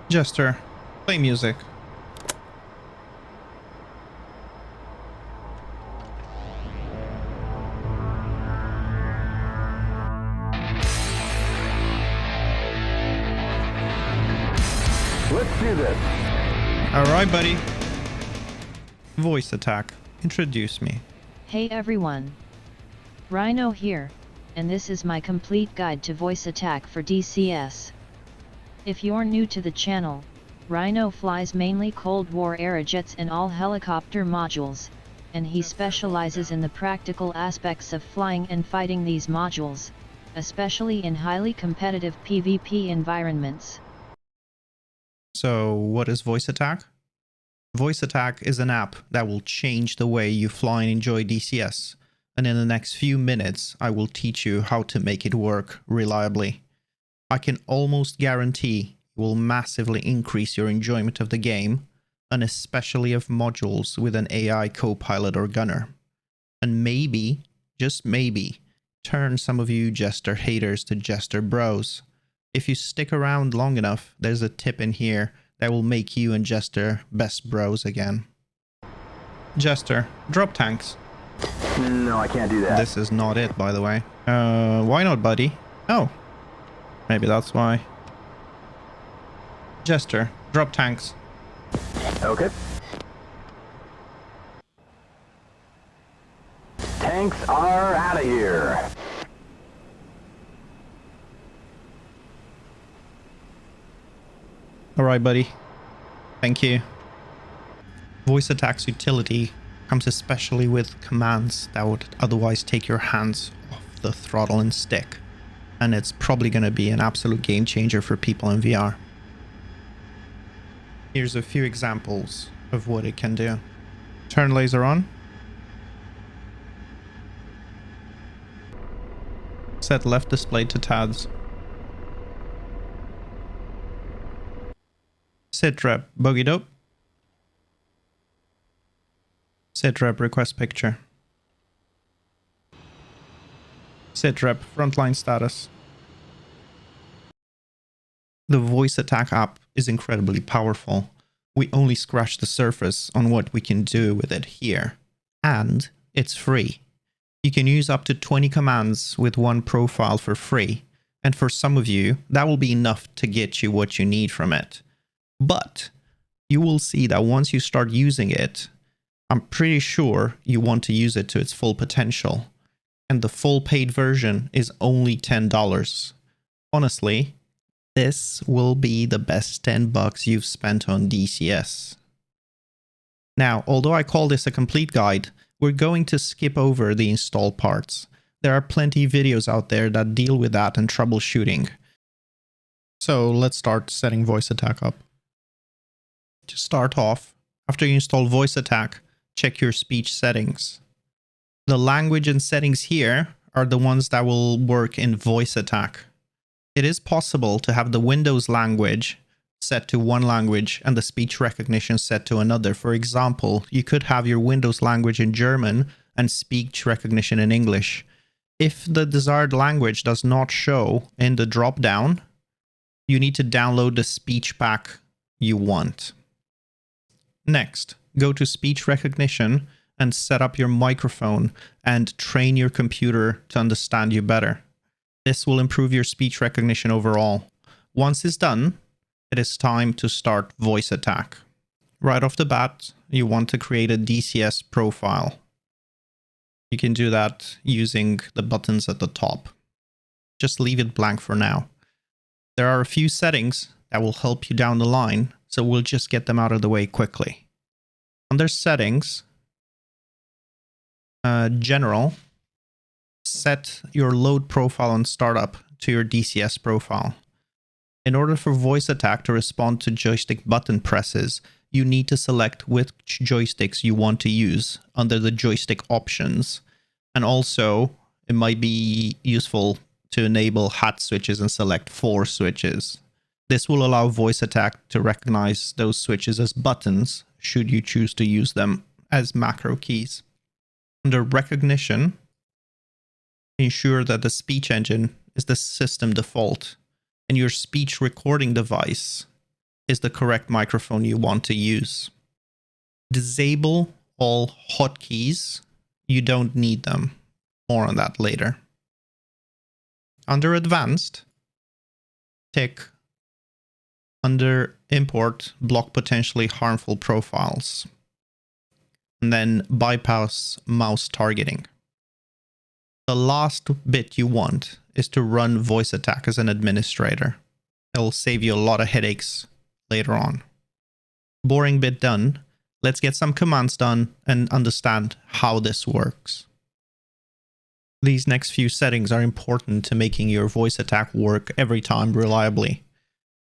Jester, play music. Let's do this. Alright, buddy. Voice attack. Introduce me. Hey everyone. Rhino here, and this is my complete guide to voice attack for DCS. If you're new to the channel, Rhino flies mainly Cold War era jets and all helicopter modules, and he specializes in the practical aspects of flying and fighting these modules, especially in highly competitive PvP environments. So, what is voice attack? Voice attack is an app that will change the way you fly and enjoy DCS. And in the next few minutes, I will teach you how to make it work reliably. I can almost guarantee it will massively increase your enjoyment of the game, and especially of modules with an AI co-pilot or gunner. And maybe, just maybe, turn some of you Jester haters to Jester bros. If you stick around long enough, there's a tip in here that will make you and Jester best bros again. Jester, drop tanks. No, I can't do that. This is not it, by the way. Why not, buddy? Oh. Maybe that's why. Jester, drop tanks. Okay. Tanks are out of here. Alright, buddy. Thank you. Voice attack's utility comes especially with commands that would otherwise take your hands off the throttle and stick. And it's probably going to be an absolute game changer for people in VR. Here's a few examples of what it can do. Turn laser on. Set left display to TADS. Sit rep bogey dope. Sit rep request picture. Sit rep frontline status. The voice attack app is incredibly powerful. We only scratch the surface on what we can do with it here. And it's free. You can use up to 20 commands with one profile for free. And for some of you, that will be enough to get you what you need from it. But you will see that once you start using it, I'm pretty sure you want to use it to its full potential. And the full paid version is only $10. Honestly, this will be the best $10 you've spent on DCS. Now, although I call this a complete guide, we're going to skip over the install parts. There are plenty of videos out there that deal with that and troubleshooting. So let's start setting voice attack up. To start off, after you install voice attack, check your speech settings. The language and settings here are the ones that will work in voice attack. It is possible to have the Windows language set to one language and the speech recognition set to another. For example, you could have your Windows language in German and speech recognition in English. If the desired language does not show in the drop-down, you need to download the speech pack you want. Next, go to speech recognition and set up your microphone and train your computer to understand you better. This will improve your speech recognition overall. Once it's done, it is time to start voice attack. Right off the bat, you want to create a DCS profile. You can do that using the buttons at the top. Just leave it blank for now. There are a few settings that will help you down the line, so we'll just get them out of the way quickly. Under settings, general, set your load profile on startup to your DCS profile. In order for voice attack to respond to joystick button presses, you need to select which joysticks you want to use under the joystick options. And also, it might be useful to enable hat switches and select 4 switches. This will allow voice attack to recognize those switches as buttons, should you choose to use them as macro keys. Under recognition, ensure that the speech engine is the system default, and your speech recording device is the correct microphone you want to use. Disable all hotkeys. You don't need them. More on that later. Under Advanced, tick under Import, block potentially harmful profiles. And then bypass mouse targeting. The last bit you want is to run voice attack as an administrator. It'll save you a lot of headaches later on. Boring bit done. Let's get some commands done and understand how this works. These next few settings are important to making your voice attack work every time reliably.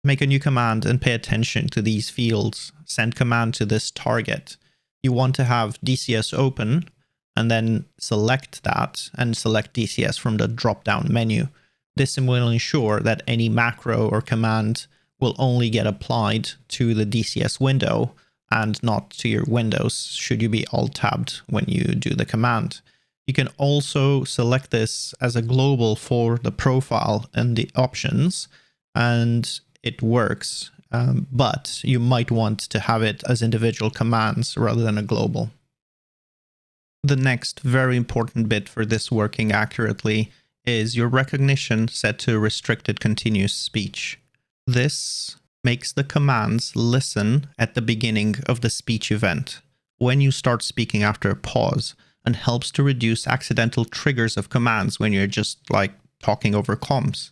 Make a new command and pay attention to these fields. Send command to this target. You want to have DCS open and then select that and select DCS from the drop-down menu. This will ensure that any macro or command will only get applied to the DCS window and not to your windows should you be alt-tabbed when you do the command. You can also select this as a global for the profile and the options, and it works, but you might want to have it as individual commands rather than a global. The next very important bit for this working accurately is your recognition set to restricted continuous speech. This makes the commands listen at the beginning of the speech event when you start speaking after a pause, and helps to reduce accidental triggers of commands when you're just like talking over comms.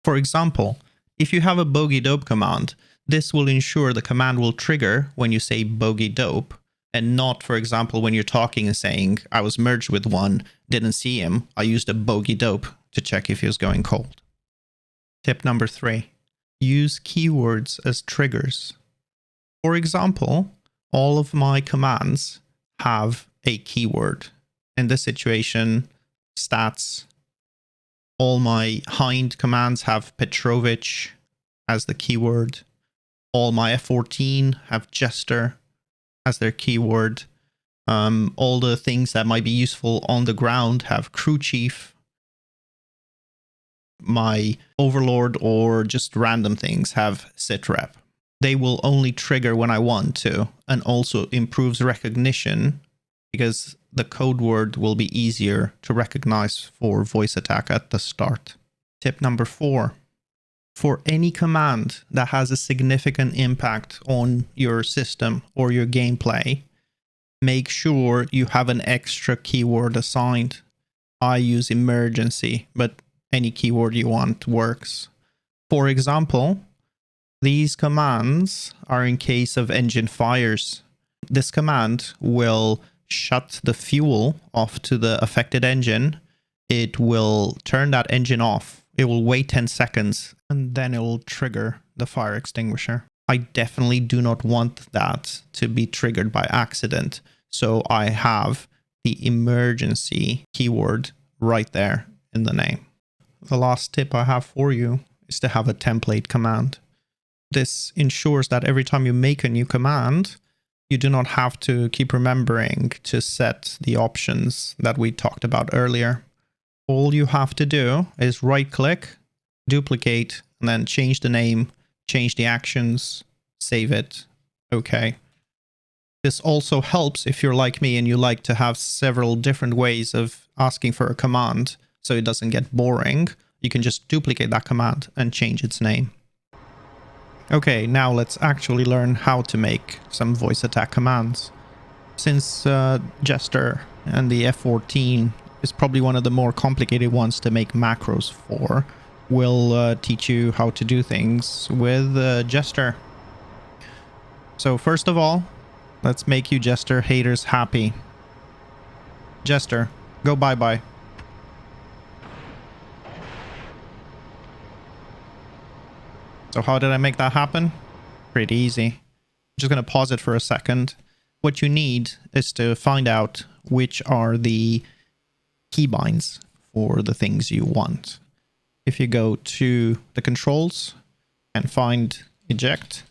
For example, if you have a bogey dope command, this will ensure the command will trigger when you say bogey dope, and not, for example, when you're talking and saying, I was merged with one, didn't see him, I used a bogey dope to check if he was going cold. Tip number 3, use keywords as triggers. For example, all of my commands have a keyword. In this situation, stats. All my hind commands have Petrovich as the keyword. All my F14 have Jester as their keyword. All the things that might be useful on the ground have crew chief. My overlord or just random things have sitrep. They will only trigger when I want to, and also improves recognition because the code word will be easier to recognize for voice attack at the start. Tip number 4. For any command that has a significant impact on your system or your gameplay, make sure you have an extra keyword assigned. I use emergency, but any keyword you want works. For example, these commands are in case of engine fires. This command will shut the fuel off to the affected engine. It will turn that engine off. It will wait 10 seconds and then it will trigger the fire extinguisher. I definitely do not want that to be triggered by accident. So I have the emergency keyword right there in the name. The last tip I have for you is to have a template command. This ensures that every time you make a new command, you do not have to keep remembering to set the options that we talked about earlier. All you have to do is right-click, duplicate, and then change the name, change the actions, save it. Okay. This also helps if you're like me and you like to have several different ways of asking for a command so it doesn't get boring. You can just duplicate that command and change its name. Okay, now let's actually learn how to make some voice attack commands. Since Jester and the F14 is probably one of the more complicated ones to make macros for, we'll teach you how to do things with Jester. So first of all, let's make you Jester haters happy. Jester, go bye-bye. So how did I make that happen? Pretty easy. I'm just going to pause it for a second. What you need is to find out which are the keybinds for the things you want. If you go to the controls and find eject,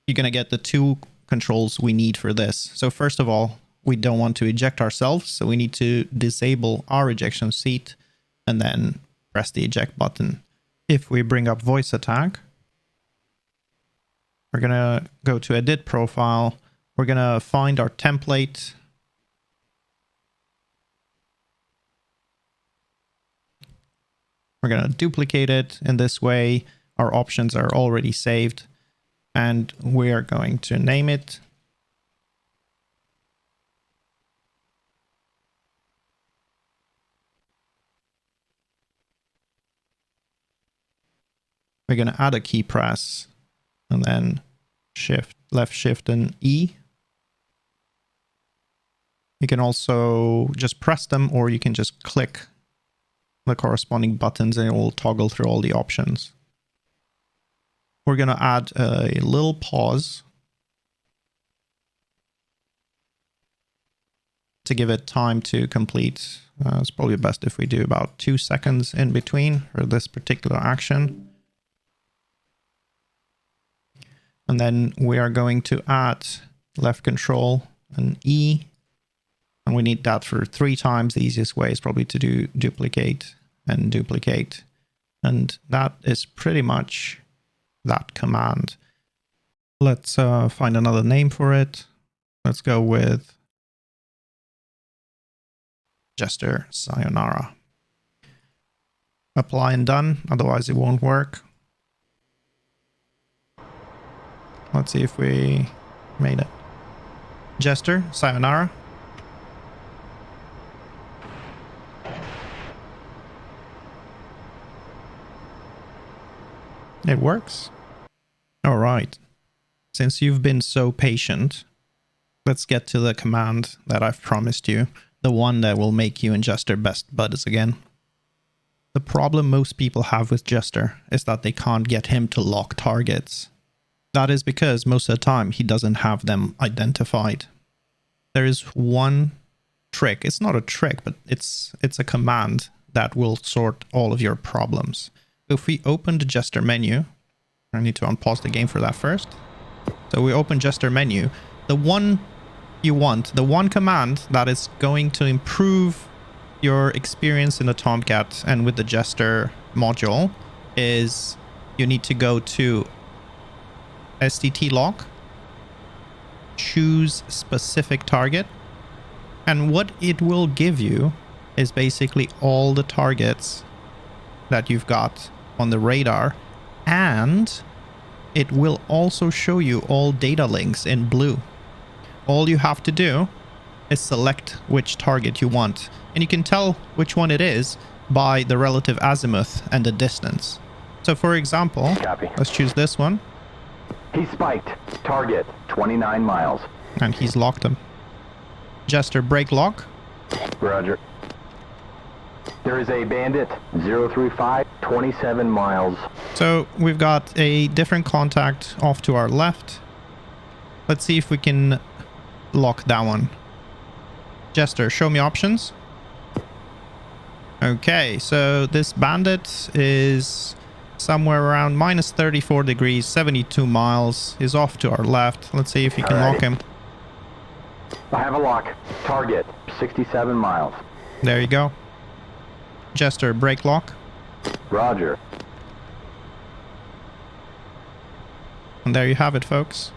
you're going to get the 2 controls we need for this. So first of all, we don't want to eject ourselves, so we need to disable our ejection seat and then press the eject button. If we bring up voice attack, We're going to go to edit profile. We're going to find our template. We're going to duplicate it in this way. Our options are already saved. And we are going to name it. We're going to add a key press and then left shift and E. You can also just press them, or you can just click the corresponding buttons and it will toggle through all the options. We're going to add a little pause to give it time to complete. It's probably best if we do about 2 seconds in between for this particular action. And then we are going to add left control and E. And we need that for 3 times. The easiest way is probably to do duplicate and duplicate. And that is pretty much that command. Let's find another name for it. Let's go with Jester Sayonara. Apply and done, otherwise it won't work. Let's see if we made it. Jester Sayonara. It works. All right. Since you've been so patient, let's get to the command that I've promised you. The one that will make you and Jester best buddies again. The problem most people have with Jester is that they can't get him to lock targets. That is because most of the time he doesn't have them identified. There is one trick. It's not a trick, but it's a command that will sort all of your problems. If we open the Jester menu, I need to unpause the game for that first. So we open Jester menu. The one you want, the one command that is going to improve your experience in the Tomcat and with the Jester module is you need to go to STT lock, choose specific target, and what it will give you is basically all the targets that you've got on the radar, and it will also show you all data links in blue. All you have to do is select which target you want, and you can tell which one it is by the relative azimuth and the distance. So for example, Copy. Let's choose this one. He spiked. Target 29 miles. And he's locked him. Jester break lock. Roger. There is a bandit 035, 27 miles. So we've got a different contact off to our left. Let's see if we can lock that one. Jester, show me options. Okay, so this bandit is somewhere around minus 34 degrees, 72 miles. He's off to our left. Let's see if you can lock him. I have a lock. Target 67 miles. There you go. Jester, break lock. Roger. And there you have it, folks.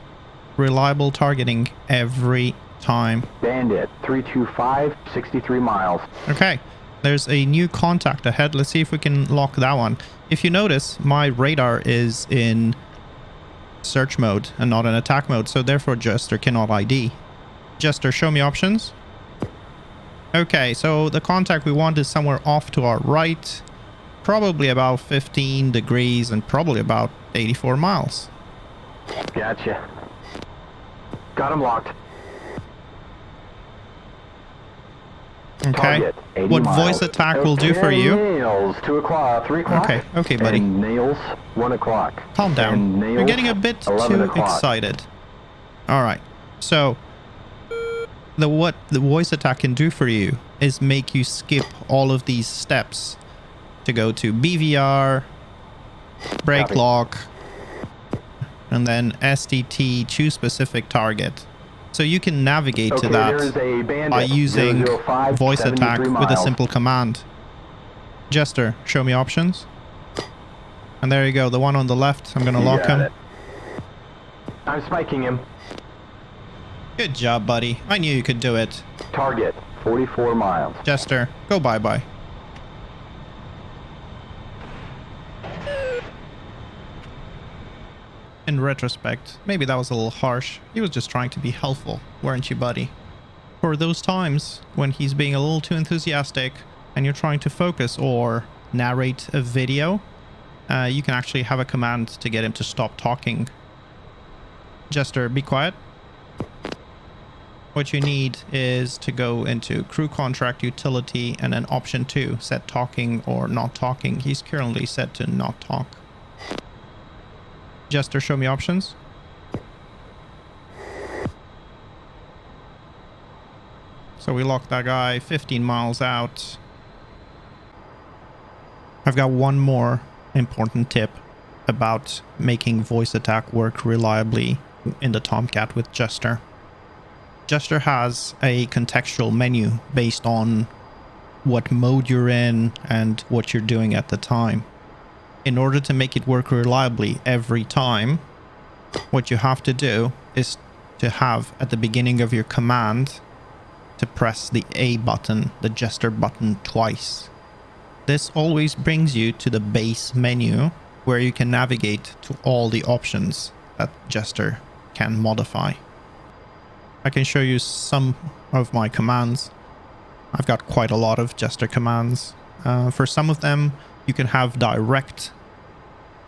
Reliable targeting every time. Bandit 325, 63 miles. Okay, there's a new contact ahead. Let's see if we can lock that one. If you notice, my radar is in search mode and not in attack mode, so therefore Jester cannot ID. Jester, show me options. Okay, so the contact we want is somewhere off to our right, probably about 15 degrees and probably about 84 miles. Gotcha. Got him locked. Okay. Target 80 What miles. voice attack will do for you? Nails 2 o'clock, 3 o'clock. Okay, buddy. And nails 1 o'clock. Calm down. And nails, You're getting a bit 11 too o'clock. excited. All right. So what the voice attack can do for you is make you skip all of these steps to go to BVR, break Copy. lock, and then STT, choose specific target. So you can navigate to there is that a bandit, by using 005, voice attack 73 with a miles. simple command. Jester, show me options. And there you go, the one on the left. I'm going to You lock got him. it. I'm spiking him. Good job, buddy. I knew you could do it. Target, 44 miles. Jester, go bye-bye. In retrospect, maybe that was a little harsh. He was just trying to be helpful, weren't you, buddy? For those times when he's being a little too enthusiastic and you're trying to focus or narrate a video, you can actually have a command to get him to stop talking. Jester, be quiet. What you need is to go into crew contract utility and then option 2, set talking or not talking. He's currently set to not talk. Jester, show me options. So we locked that guy 15 miles out. I've got one more important tip about making voice attack work reliably in the Tomcat with Jester. Jester has a contextual menu based on what mode you're in and what you're doing at the time. In order to make it work reliably every time, what you have to do is to have at the beginning of your command to press the A button, the Jester button, twice. This always brings you to the base menu where you can navigate to all the options that Jester can modify. I can show you some of my commands. I've got quite a lot of Jester commands. For some of them, you can have direct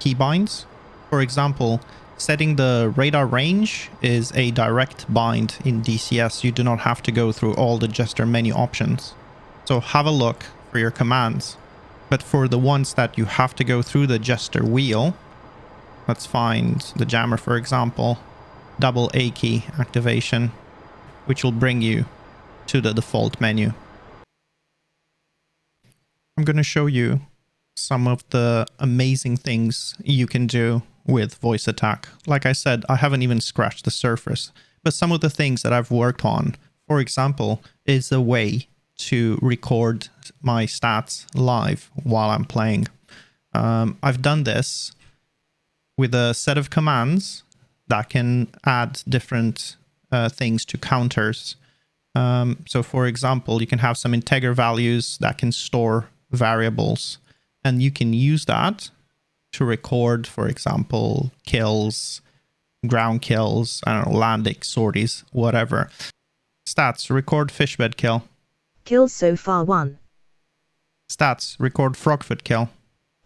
keybinds. For example, setting the radar range is a direct bind in DCS. You do not have to go through all the Jester menu options. So have a look for your commands. But for the ones that you have to go through the Jester wheel, let's find the jammer, for example, double A key activation, which will bring you to the default menu. I'm going to show you some of the amazing things you can do with voice attack. Like I said, I haven't even scratched the surface, but some of the things that I've worked on, for example, is a way to record my stats live while I'm playing. I've done this with a set of commands that can add different things to counters. So for example, you can have some integer values that can store variables, and you can use that to record, for example, kills, ground kills, I don't know, landing, sorties, whatever. Stats, record fishbed kill. Kills so far 1. Stats, record frogfoot kill.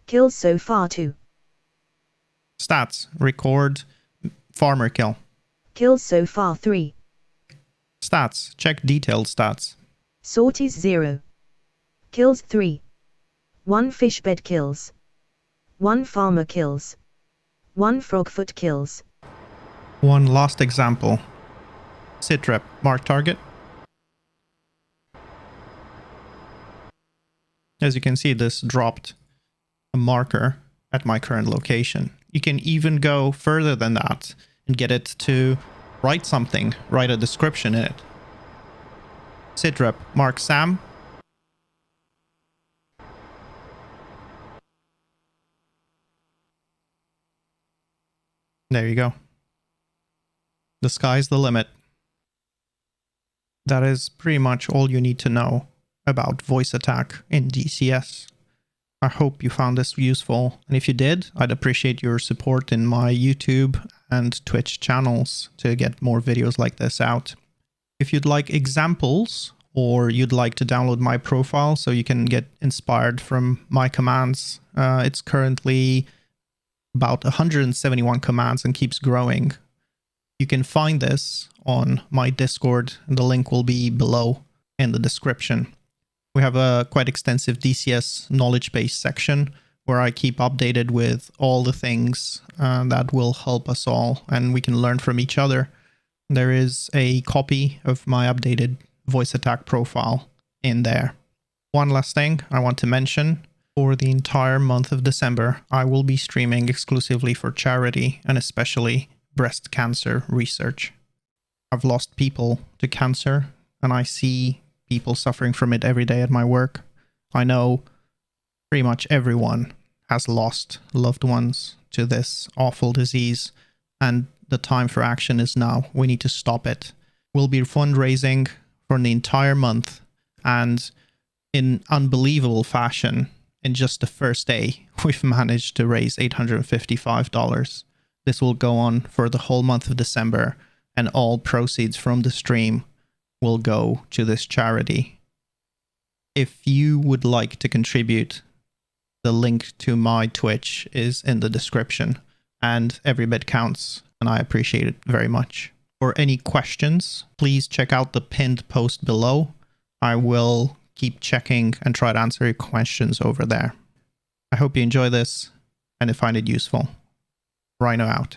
Kills so far 2. Stats, record farmer kill. Kills so far 3. Stats, check detailed stats. Sorties 0. Kills 3. 1 fishbed kills. 1 farmer kills. 1 frogfoot kills. One last example. Sitrep, mark target. As you can see, this dropped a marker at my current location. You can even go further than that and get it to write something, write a description in it. Sitrep, mark Sam. There you go. The sky's the limit. That is pretty much all you need to know about voice attack in DCS. I hope you found this useful, and if you did, I'd appreciate your support in my YouTube and Twitch channels to get more videos like this out. If you'd like examples, or you'd like to download my profile so you can get inspired from my commands, it's currently about 171 commands and keeps growing. You can find this on my Discord, and the link will be below in the description. We have a quite extensive DCS knowledge base section where I keep updated with all the things that will help us all, and we can learn from each other. There is a copy of my updated voice attack profile in there. One last thing I want to mention. For the entire month of December, I will be streaming exclusively for charity and especially breast cancer research. I've lost people to cancer, and I see people suffering from it every day at my work. I know pretty much everyone has lost loved ones to this awful disease, and The time for action is now. We need to stop it. We'll be fundraising for the entire month, and in unbelievable fashion, in just the first day, we've managed to raise $855. This will go on for the whole month of December, and all proceeds from the stream will go to this charity. If you would like to contribute, the link to my Twitch is in the description, and every bit counts, and I appreciate it very much. For any questions, please check out the pinned post below. I will keep checking and try to answer your questions over there. I hope you enjoy this and find it useful. Rhino out.